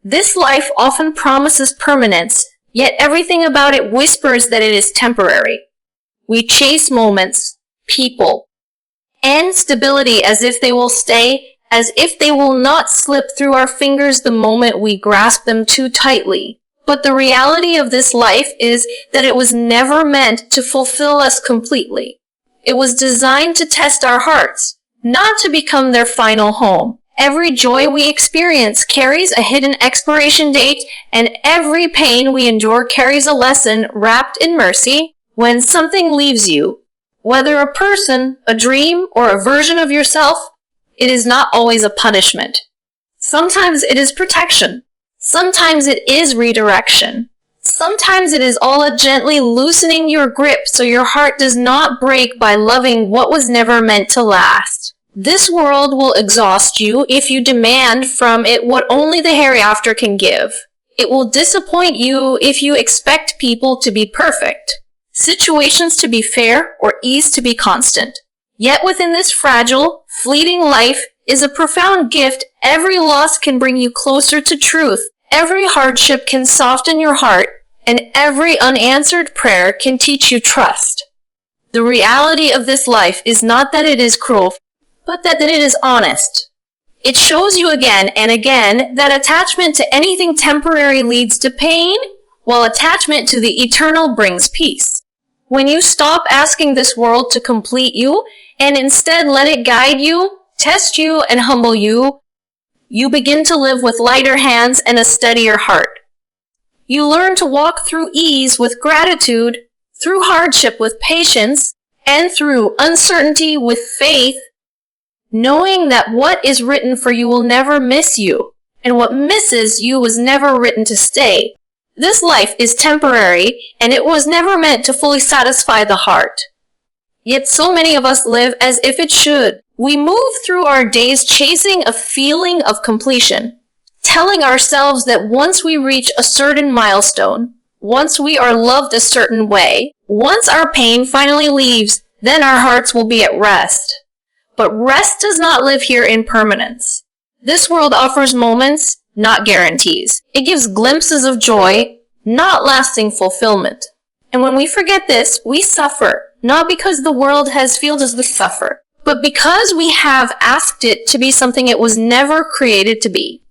This life often promises permanence, yet everything about it whispers that it is temporary. We chase moments, people, and stability as if they will stay, as if they will not slip through our fingers the moment we grasp them too tightly. But the reality of this life is that it was never meant to fulfill us completely. It was designed to test our hearts, not to become their final home. Every joy we experience carries a hidden expiration date, and every pain we endure carries a lesson wrapped in mercy. When something leaves you, whether a person, a dream, or a version of yourself, it is not always a punishment. Sometimes it is protection. Sometimes it is redirection. Sometimes it is all a gently loosening your grip so your heart does not break by loving what was never meant to last. This world will exhaust you if you demand from it what only the hereafter can give. It will disappoint you if you expect people to be perfect, situations to be fair, or ease to be constant. Yet within this fragile, fleeting life is a profound gift. Every loss can bring you closer to truth. Every hardship can soften your heart, and every unanswered prayer can teach you trust. The reality of this life is not that it is cruel, but that it is honest. It shows you again and again that attachment to anything temporary leads to pain, while attachment to the eternal brings peace. When you stop asking this world to complete you, and instead let it guide you, test you, and humble you, you begin to live with lighter hands and a steadier heart. You learn to walk through ease with gratitude, through hardship with patience, and through uncertainty with faith, knowing that what is written for you will never miss you, and what misses you was never written to stay. This life is temporary, and it was never meant to fully satisfy the heart. Yet so many of us live as if it should. We move through our days chasing a feeling of completion, telling ourselves that once we reach a certain milestone, once we are loved a certain way, once our pain finally leaves, then our hearts will be at rest. But rest does not live here in permanence. This world offers moments, not guarantees. It gives glimpses of joy, not lasting fulfillment. And when we forget this, we suffer, not because the world has filled us with suffer, but because we have asked it to be something it was never created to be.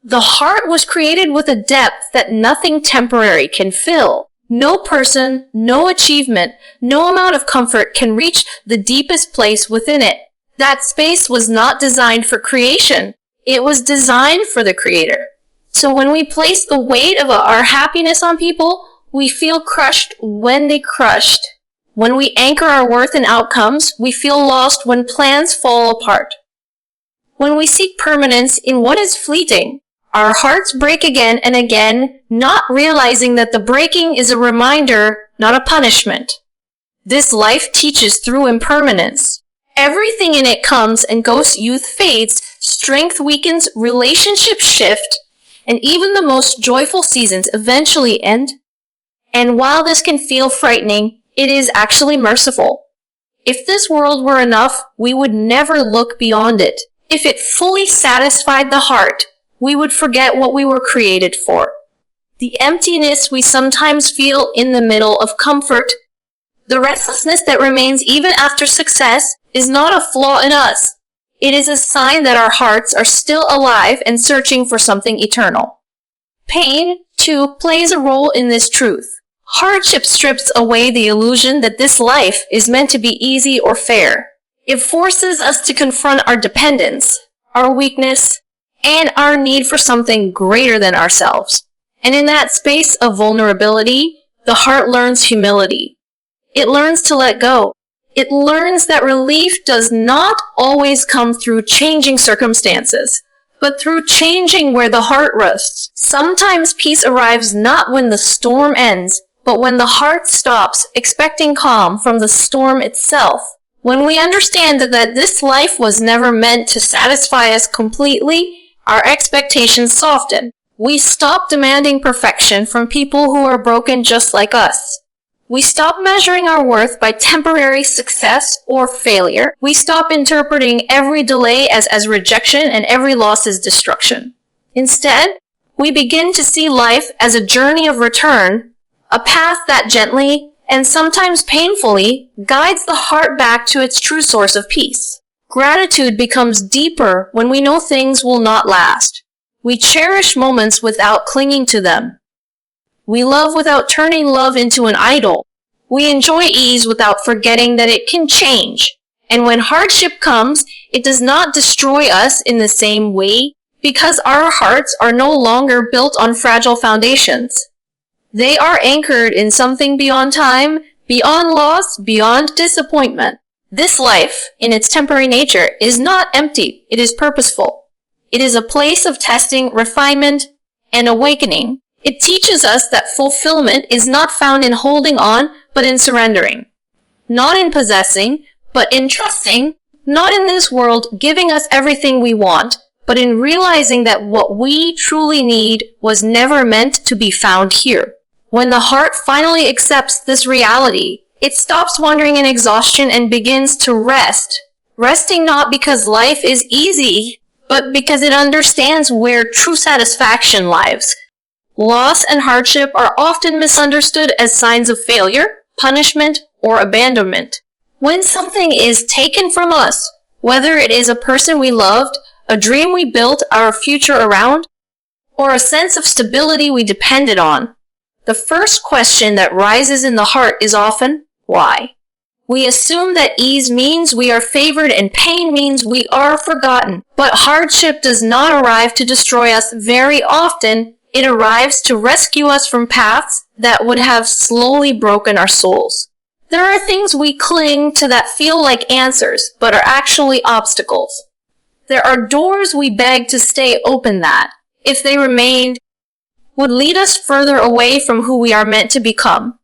The heart was created with a depth that nothing temporary can fill. No person, no achievement, no amount of comfort can reach the deepest place within it. That space was not designed for creation. It was designed for the Creator. So when we place the weight of our happiness on people, we feel crushed when they crushed. When we anchor our worth in outcomes, we feel lost when plans fall apart. When we seek permanence in what is fleeting, our hearts break again and again, not realizing that the breaking is a reminder, not a punishment. This life teaches through impermanence. Everything in it comes and goes, youth fades, strength weakens, relationships shift, and even the most joyful seasons eventually end. And while this can feel frightening, it is actually merciful. If this world were enough, we would never look beyond it. If it fully satisfied the heart, we would forget what we were created for. The emptiness we sometimes feel in the middle of comfort, the restlessness that remains even after success, is not a flaw in us. It is a sign that our hearts are still alive and searching for something eternal. Pain, too, plays a role in this truth. Hardship strips away the illusion that this life is meant to be easy or fair. It forces us to confront our dependence, our weakness, and our need for something greater than ourselves. And in that space of vulnerability, the heart learns humility. It learns to let go. It learns that relief does not always come through changing circumstances, but through changing where the heart rests. Sometimes peace arrives not when the storm ends, but when the heart stops expecting calm from the storm itself. When we understand that this life was never meant to satisfy us completely, our expectations soften. We stop demanding perfection from people who are broken just like us. We stop measuring our worth by temporary success or failure. We stop interpreting every delay as rejection and every loss as destruction. Instead, We begin to see life as a journey of return, a path that gently, and sometimes painfully, guides the heart back to its true source of peace. Gratitude becomes deeper when we know things will not last. We cherish moments without clinging to them. We love without turning love into an idol. We enjoy ease without forgetting that it can change. And when hardship comes, it does not destroy us in the same way because our hearts are no longer built on fragile foundations. They are anchored in something beyond time, beyond loss, beyond disappointment. This life, in its temporary nature, is not empty. It is purposeful. It is a place of testing, refinement, and awakening. It teaches us that fulfillment is not found in holding on, but in surrendering. Not in possessing, but in trusting. Not in this world giving us everything we want, but in realizing that what we truly need was never meant to be found here. When the heart finally accepts this reality, it stops wandering in exhaustion and begins to rest. Resting not because life is easy, but because it understands where true satisfaction lies. Loss and hardship are often misunderstood as signs of failure, punishment, or abandonment. When something is taken from us, whether it is a person we loved, a dream we built our future around, or a sense of stability we depended on, the first question that rises in the heart is often, why? We assume that ease means we are favored and pain means we are forgotten. But hardship does not arrive to destroy us. Very often, it arrives to rescue us from paths that would have slowly broken our souls. There are things we cling to that feel like answers, but are actually obstacles. There are doors we beg to stay open that, if they remained, would lead us further away from who we are meant to become.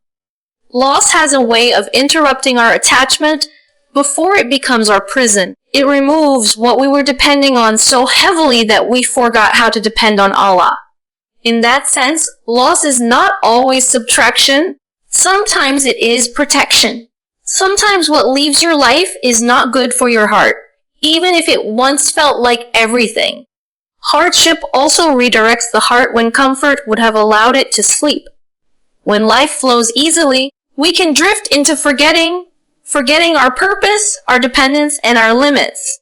Loss has a way of interrupting our attachment before it becomes our prison. It removes what we were depending on so heavily that we forgot how to depend on Allah. In that sense, loss is not always subtraction. Sometimes it is protection. Sometimes what leaves your life is not good for your heart, even if it once felt like everything. Hardship also redirects the heart when comfort would have allowed it to sleep. When life flows easily, we can drift into forgetting our purpose, our dependence, and our limits.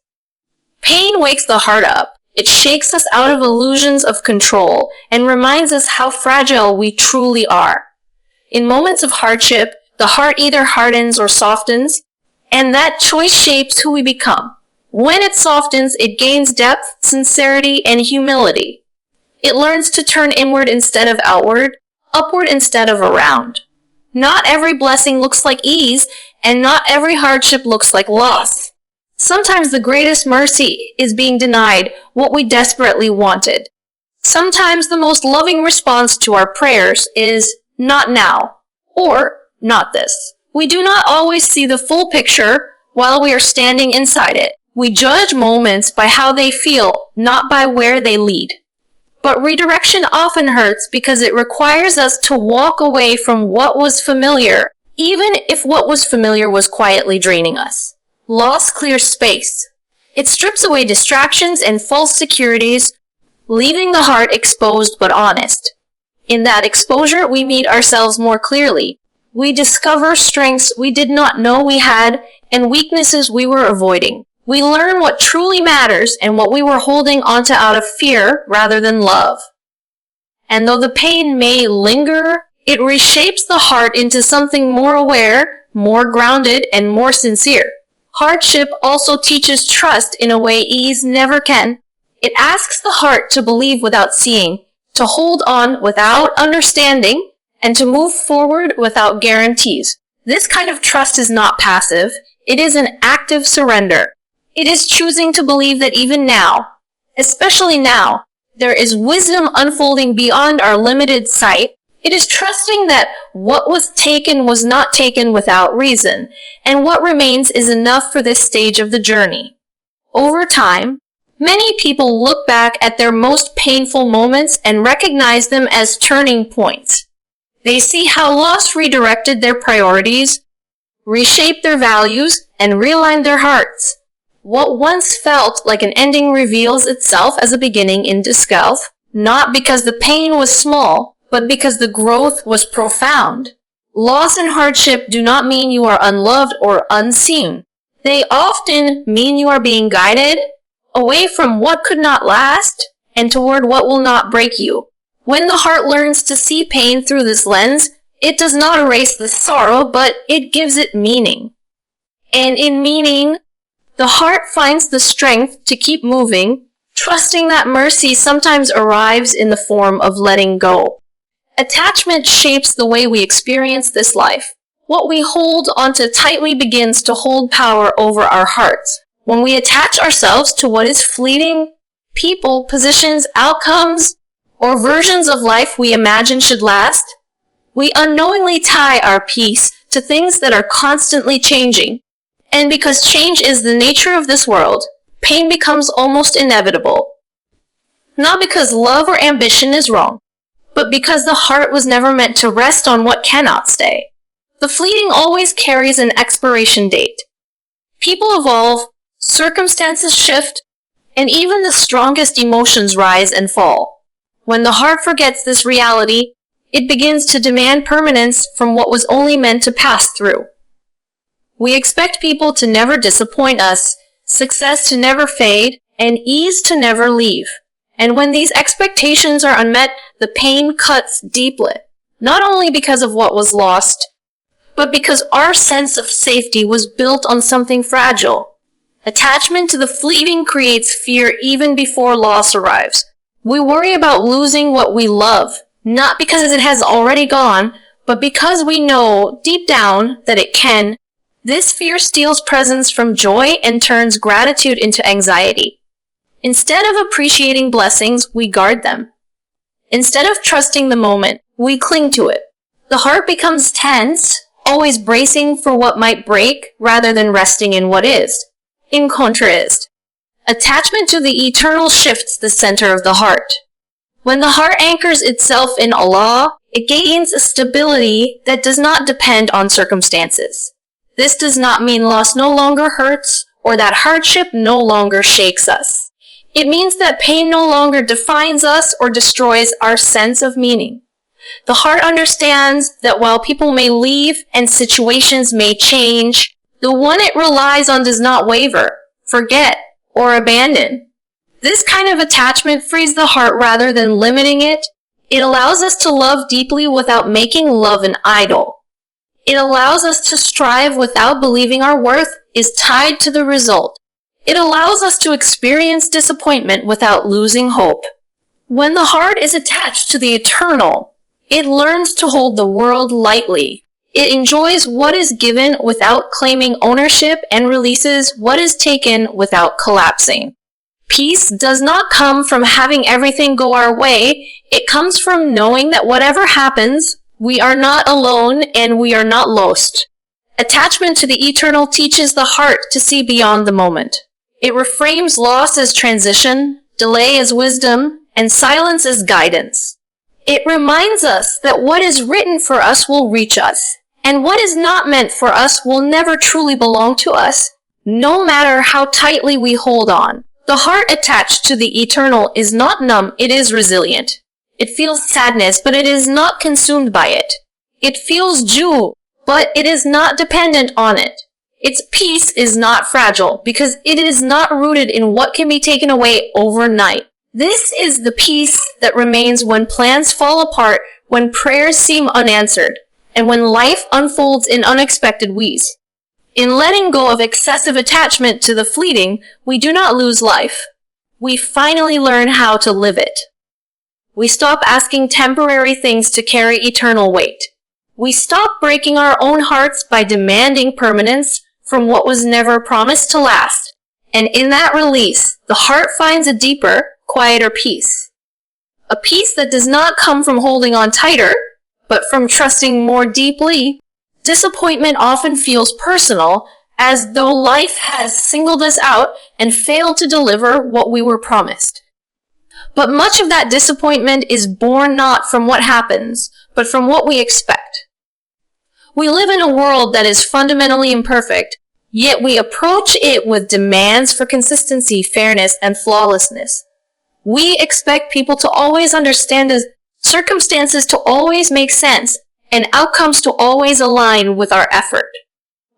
Pain wakes the heart up. It shakes us out of illusions of control and reminds us how fragile we truly are. In moments of hardship, the heart either hardens or softens, and that choice shapes who we become. When it softens, it gains depth, sincerity, and humility. It learns to turn inward instead of outward, upward instead of around. Not every blessing looks like ease, and not every hardship looks like loss. Sometimes the greatest mercy is being denied what we desperately wanted. Sometimes the most loving response to our prayers is, not now, or not this. We do not always see the full picture while we are standing inside it. We judge moments by how they feel, not by where they lead. But redirection often hurts because it requires us to walk away from what was familiar, even if what was familiar was quietly draining us. Loss clears space. It strips away distractions and false securities, leaving the heart exposed but honest. In that exposure, we meet ourselves more clearly. We discover strengths we did not know we had and weaknesses we were avoiding. We learn what truly matters and what we were holding onto out of fear rather than love. And though the pain may linger, it reshapes the heart into something more aware, more grounded, and more sincere. Hardship also teaches trust in a way ease never can. It asks the heart to believe without seeing, to hold on without understanding, and to move forward without guarantees. This kind of trust is not passive. It is an active surrender. It is choosing to believe that even now, especially now, there is wisdom unfolding beyond our limited sight. It is trusting that what was taken was not taken without reason, and what remains is enough for this stage of the journey. Over time, many people look back at their most painful moments and recognize them as turning points. They see how loss redirected their priorities, reshaped their values, and realigned their hearts. What once felt like an ending reveals itself as a beginning in disguise. not because the pain was small, but because the growth was profound. Loss and hardship do not mean you are unloved or unseen. They often mean you are being guided away from what could not last and toward what will not break you. When the heart learns to see pain through this lens, it does not erase the sorrow, but it gives it meaning. And in meaning, the heart finds the strength to keep moving, trusting that mercy sometimes arrives in the form of letting go. Attachment shapes the way we experience this life. What we hold onto tightly begins to hold power over our hearts. When we attach ourselves to what is fleeting, people, positions, outcomes, or versions of life we imagine should last, we unknowingly tie our peace to things that are constantly changing. And because change is the nature of this world, pain becomes almost inevitable. Not because love or ambition is wrong, but because the heart was never meant to rest on what cannot stay. The fleeting always carries an expiration date. People evolve, circumstances shift, and even the strongest emotions rise and fall. When the heart forgets this reality, it begins to demand permanence from what was only meant to pass through. We expect people to never disappoint us, success to never fade, and ease to never leave. And when these expectations are unmet, the pain cuts deeply, not only because of what was lost, but because our sense of safety was built on something fragile. Attachment to the fleeting creates fear even before loss arrives. We worry about losing what we love, not because it has already gone, but because we know deep down that it can. This fear steals presence from joy and turns gratitude into anxiety. Instead of appreciating blessings, we guard them. Instead of trusting the moment, we cling to it. The heart becomes tense, always bracing for what might break rather than resting in what is. In contrast, attachment to the eternal shifts the center of the heart. When the heart anchors itself in Allah, it gains a stability that does not depend on circumstances. This does not mean loss no longer hurts or that hardship no longer shakes us. It means that pain no longer defines us or destroys our sense of meaning. The heart understands that while people may leave and situations may change, the one it relies on does not waver, forget, or abandon. This kind of attachment frees the heart rather than limiting it. It allows us to love deeply without making love an idol. It allows us to strive without believing our worth is tied to the result. It allows us to experience disappointment without losing hope. When the heart is attached to the eternal, it learns to hold the world lightly. It enjoys what is given without claiming ownership and releases what is taken without collapsing. Peace does not come from having everything go our way. It comes from knowing that whatever happens, we are not alone and we are not lost. Attachment to the eternal teaches the heart to see beyond the moment. It reframes loss as transition, delay as wisdom, and silence as guidance. It reminds us that what is written for us will reach us, and what is not meant for us will never truly belong to us, no matter how tightly we hold on. The heart attached to the eternal is not numb, it is resilient. It feels sadness, but it is not consumed by it. It feels joy, but it is not dependent on it. Its peace is not fragile, because it is not rooted in what can be taken away overnight. This is the peace that remains when plans fall apart, when prayers seem unanswered, and when life unfolds in unexpected ways. In letting go of excessive attachment to the fleeting, we do not lose life. We finally learn how to live it. We stop asking temporary things to carry eternal weight. We stop breaking our own hearts by demanding permanence from what was never promised to last. And in that release, the heart finds a deeper, quieter peace. A peace that does not come from holding on tighter, but from trusting more deeply. Disappointment often feels personal, as though life has singled us out and failed to deliver what we were promised. But much of that disappointment is born not from what happens, but from what we expect. We live in a world that is fundamentally imperfect, yet we approach it with demands for consistency, fairness, and flawlessness. We expect people to always understand us, circumstances to always make sense, and outcomes to always align with our effort.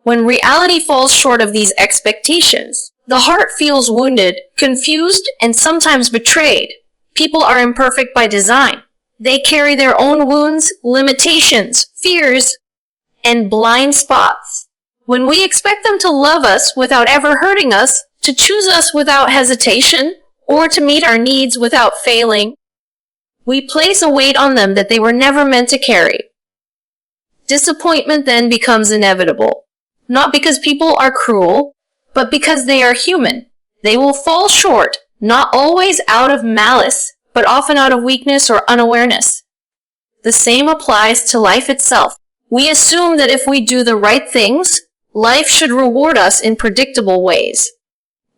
When reality falls short of these expectations, the heart feels wounded, confused, and sometimes betrayed. People are imperfect by design. They carry their own wounds, limitations, fears, and blind spots. When we expect them to love us without ever hurting us, to choose us without hesitation, or to meet our needs without failing, we place a weight on them that they were never meant to carry. Disappointment then becomes inevitable, not because people are cruel, but because they are human. They will fall short, not always out of malice, but often out of weakness or unawareness. The same applies to life itself. We assume that if we do the right things, life should reward us in predictable ways.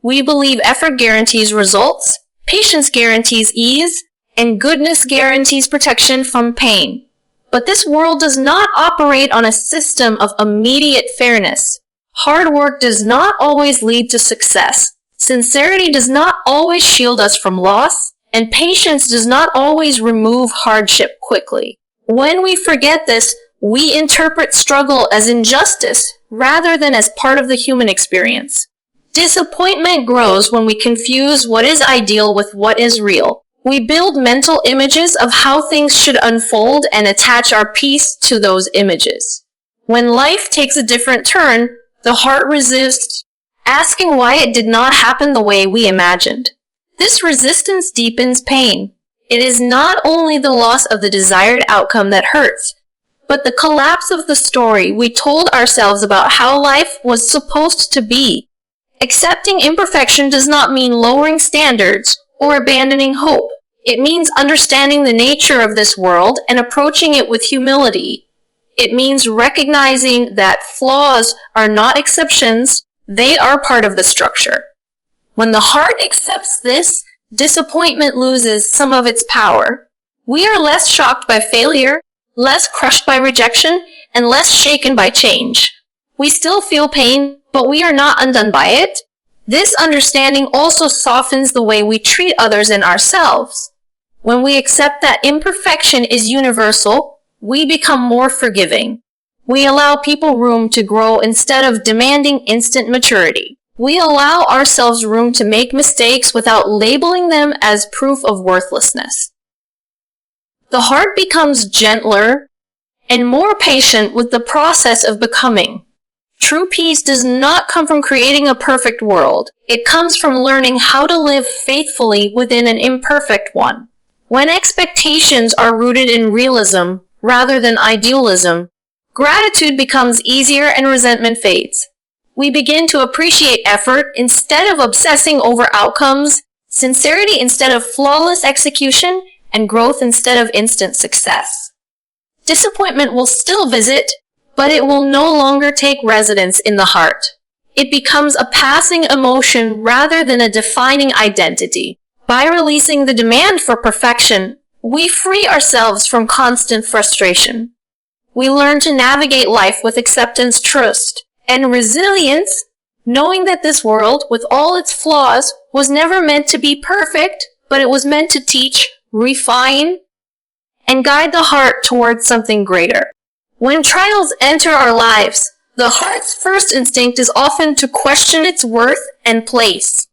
We believe effort guarantees results, patience guarantees ease, and goodness guarantees protection from pain. But this world does not operate on a system of immediate fairness. Hard work does not always lead to success. Sincerity does not always shield us from loss, and patience does not always remove hardship quickly. When we forget this, we interpret struggle as injustice rather than as part of the human experience. Disappointment grows when we confuse what is ideal with what is real. We build mental images of how things should unfold and attach our peace to those images. When life takes a different turn, the heart resists, asking why it did not happen the way we imagined. This resistance deepens pain. It is not only the loss of the desired outcome that hurts, but the collapse of the story we told ourselves about how life was supposed to be. Accepting imperfection does not mean lowering standards or abandoning hope. It means understanding the nature of this world and approaching it with humility. It means recognizing that flaws are not exceptions, they are part of the structure. When the heart accepts this, disappointment loses some of its power. We are less shocked by failure, less crushed by rejection, and less shaken by change. We still feel pain, but we are not undone by it. This understanding also softens the way we treat others and ourselves. When we accept that imperfection is universal, we become more forgiving. We allow people room to grow instead of demanding instant maturity. We allow ourselves room to make mistakes without labeling them as proof of worthlessness. The heart becomes gentler and more patient with the process of becoming. True peace does not come from creating a perfect world. It comes from learning how to live faithfully within an imperfect one. When expectations are rooted in realism rather than idealism, gratitude becomes easier and resentment fades. We begin to appreciate effort instead of obsessing over outcomes, sincerity instead of flawless execution, and growth instead of instant success. Disappointment will still visit, but it will no longer take residence in the heart. It becomes a passing emotion rather than a defining identity. By releasing the demand for perfection, we free ourselves from constant frustration. We learn to navigate life with acceptance, trust, and resilience, knowing that this world, with all its flaws, was never meant to be perfect, but it was meant to teach, refine, and guide the heart towards something greater. When trials enter our lives, the heart's first instinct is often to question its worth and place.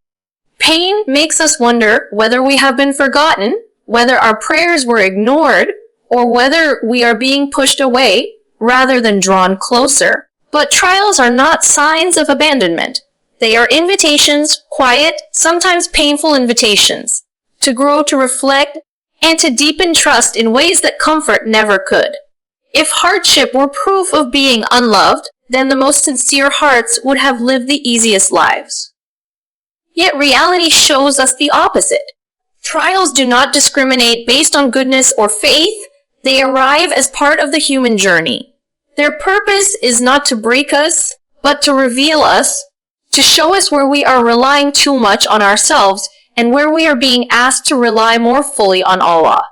Pain makes us wonder whether we have been forgotten, whether our prayers were ignored, or whether we are being pushed away rather than drawn closer. But trials are not signs of abandonment. They are invitations, quiet, sometimes painful invitations, to grow, to reflect, and to deepen trust in ways that comfort never could. If hardship were proof of being unloved, then the most sincere hearts would have lived the easiest lives. Yet reality shows us the opposite. Trials do not discriminate based on goodness or faith. They arrive as part of the human journey. Their purpose is not to break us, but to reveal us, to show us where we are relying too much on ourselves and where we are being asked to rely more fully on Allah.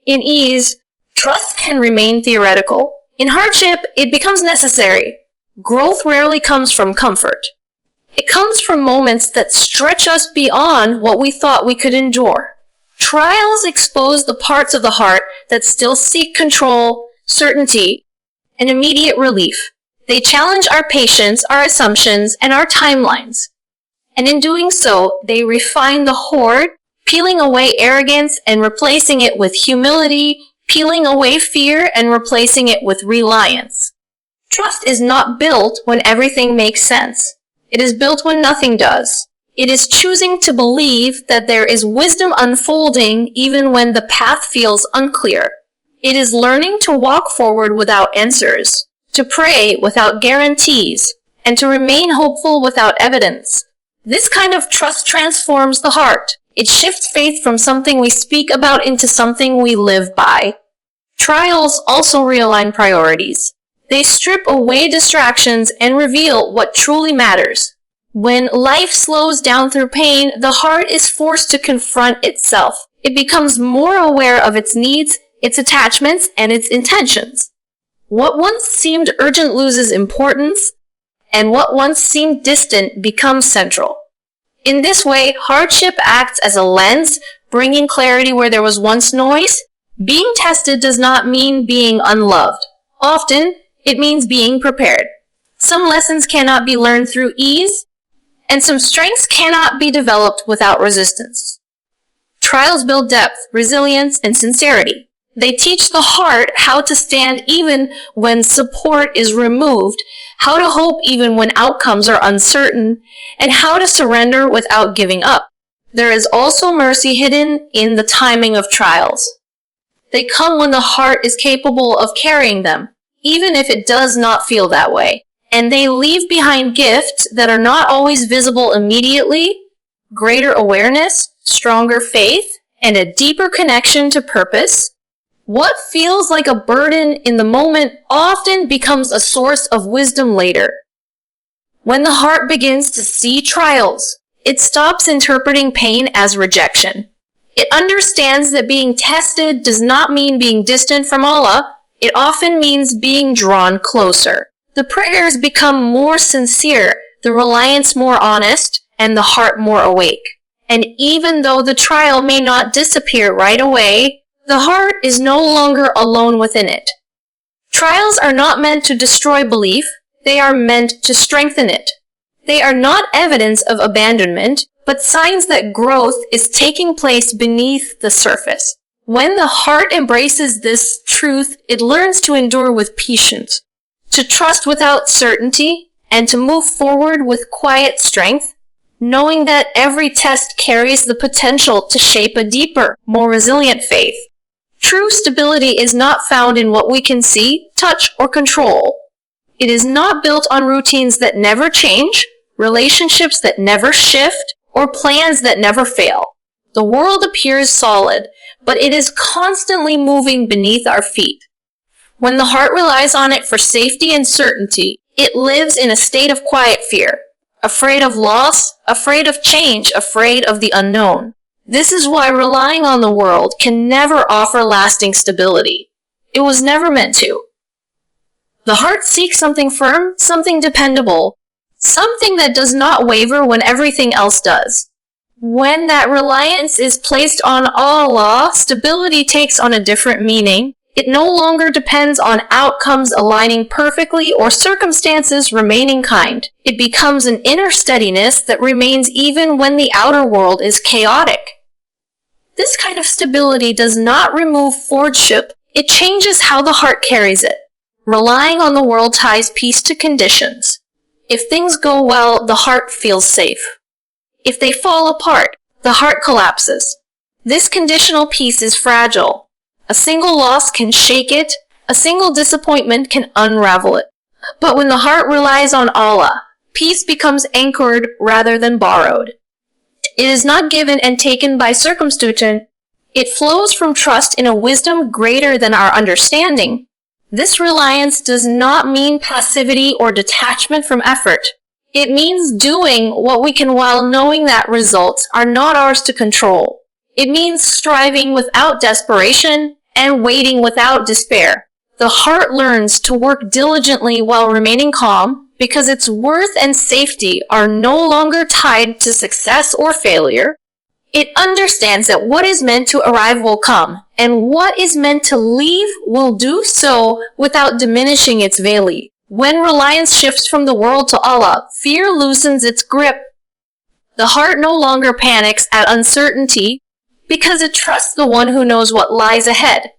In ease, trust can remain theoretical. In hardship, it becomes necessary. Growth rarely comes from comfort. It comes from moments that stretch us beyond what we thought we could endure. Trials expose the parts of the heart that still seek control, certainty, and immediate relief. They challenge our patience, our assumptions, and our timelines. And in doing so, they refine the hoard, peeling away arrogance and replacing it with humility, peeling away fear and replacing it with reliance. Trust is not built when everything makes sense. It is built when nothing does. It is choosing to believe that there is wisdom unfolding even when the path feels unclear. It is learning to walk forward without answers, to pray without guarantees, and to remain hopeful without evidence. This kind of trust transforms the heart. It shifts faith from something we speak about into something we live by. Trials also realign priorities. They strip away distractions and reveal what truly matters. When life slows down through pain, the heart is forced to confront itself. It becomes more aware of its needs, its attachments, and its intentions. What once seemed urgent loses importance, and what once seemed distant becomes central. In this way, hardship acts as a lens, bringing clarity where there was once noise. Being tested does not mean being unloved. Often, it means being prepared. Some lessons cannot be learned through ease, and some strengths cannot be developed without resistance. Trials build depth, resilience, and sincerity. They teach the heart how to stand even when support is removed, how to hope even when outcomes are uncertain, and how to surrender without giving up. There is also mercy hidden in the timing of trials. They come when the heart is capable of carrying them, even if it does not feel that way. And they leave behind gifts that are not always visible immediately, greater awareness, stronger faith, and a deeper connection to purpose. What feels like a burden in the moment often becomes a source of wisdom later. When the heart begins to see trials, it stops interpreting pain as rejection. It understands that being tested does not mean being distant from Allah. It often means being drawn closer. The prayers become more sincere, the reliance more honest, and the heart more awake. And even though the trial may not disappear right away, the heart is no longer alone within it. Trials are not meant to destroy belief, they are meant to strengthen it. They are not evidence of abandonment, but signs that growth is taking place beneath the surface. When the heart embraces this truth, it learns to endure with patience, to trust without certainty, and to move forward with quiet strength, knowing that every test carries the potential to shape a deeper, more resilient faith. True stability is not found in what we can see, touch, or control. It is not built on routines that never change, relationships that never shift, or plans that never fail. The world appears solid, but it is constantly moving beneath our feet. When the heart relies on it for safety and certainty, it lives in a state of quiet fear, afraid of loss, afraid of change, afraid of the unknown. This is why relying on the world can never offer lasting stability. It was never meant to. The heart seeks something firm, something dependable, something that does not waver when everything else does. When that reliance is placed on Allah, stability takes on a different meaning. It no longer depends on outcomes aligning perfectly or circumstances remaining kind. It becomes an inner steadiness that remains even when the outer world is chaotic. This kind of stability does not remove forwardship, it changes how the heart carries it. Relying on the world ties peace to conditions. If things go well, the heart feels safe. If they fall apart, the heart collapses. This conditional peace is fragile. A single loss can shake it, a single disappointment can unravel it. But when the heart relies on Allah, peace becomes anchored rather than borrowed. It is not given and taken by circumstance. It flows from trust in a wisdom greater than our understanding. This reliance does not mean passivity or detachment from effort. It means doing what we can while knowing that results are not ours to control. It means striving without desperation and waiting without despair. The heart learns to work diligently while remaining calm because its worth and safety are no longer tied to success or failure. It understands that what is meant to arrive will come, and what is meant to leave will do so without diminishing its value. When reliance shifts from the world to Allah, fear loosens its grip. The heart no longer panics at uncertainty because it trusts the one who knows what lies ahead.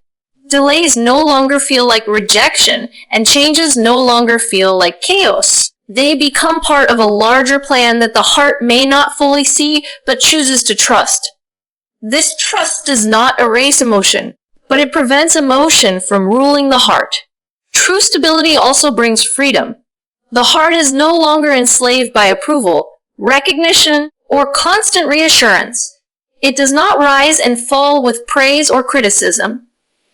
Delays no longer feel like rejection, and changes no longer feel like chaos. They become part of a larger plan that the heart may not fully see, but chooses to trust. This trust does not erase emotion, but it prevents emotion from ruling the heart. True stability also brings freedom. The heart is no longer enslaved by approval, recognition, or constant reassurance. It does not rise and fall with praise or criticism.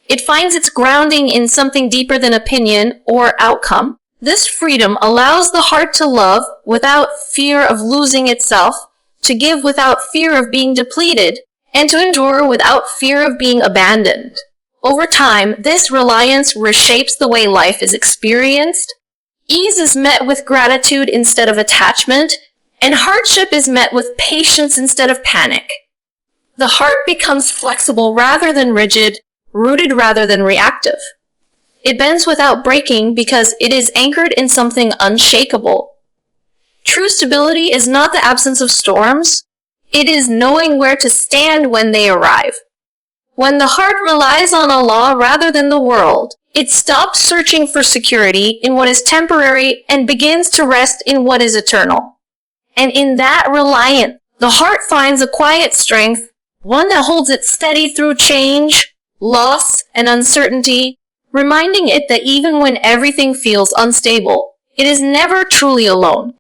It finds its grounding in something deeper than opinion or outcome. This freedom allows the heart to love without fear of losing itself, to give without fear of being depleted, and to endure without fear of being abandoned. Over time, this reliance reshapes the way life is experienced. Ease is met with gratitude instead of attachment, and hardship is met with patience instead of panic. The heart becomes flexible rather than rigid, rooted rather than reactive. It bends without breaking because it is anchored in something unshakable. True stability is not the absence of storms. It is knowing where to stand when they arrive. When the heart relies on Allah rather than the world, it stops searching for security in what is temporary and begins to rest in what is eternal. And in that reliance, the heart finds a quiet strength, one that holds it steady through change, loss, and uncertainty, reminding it that even when everything feels unstable, it is never truly alone.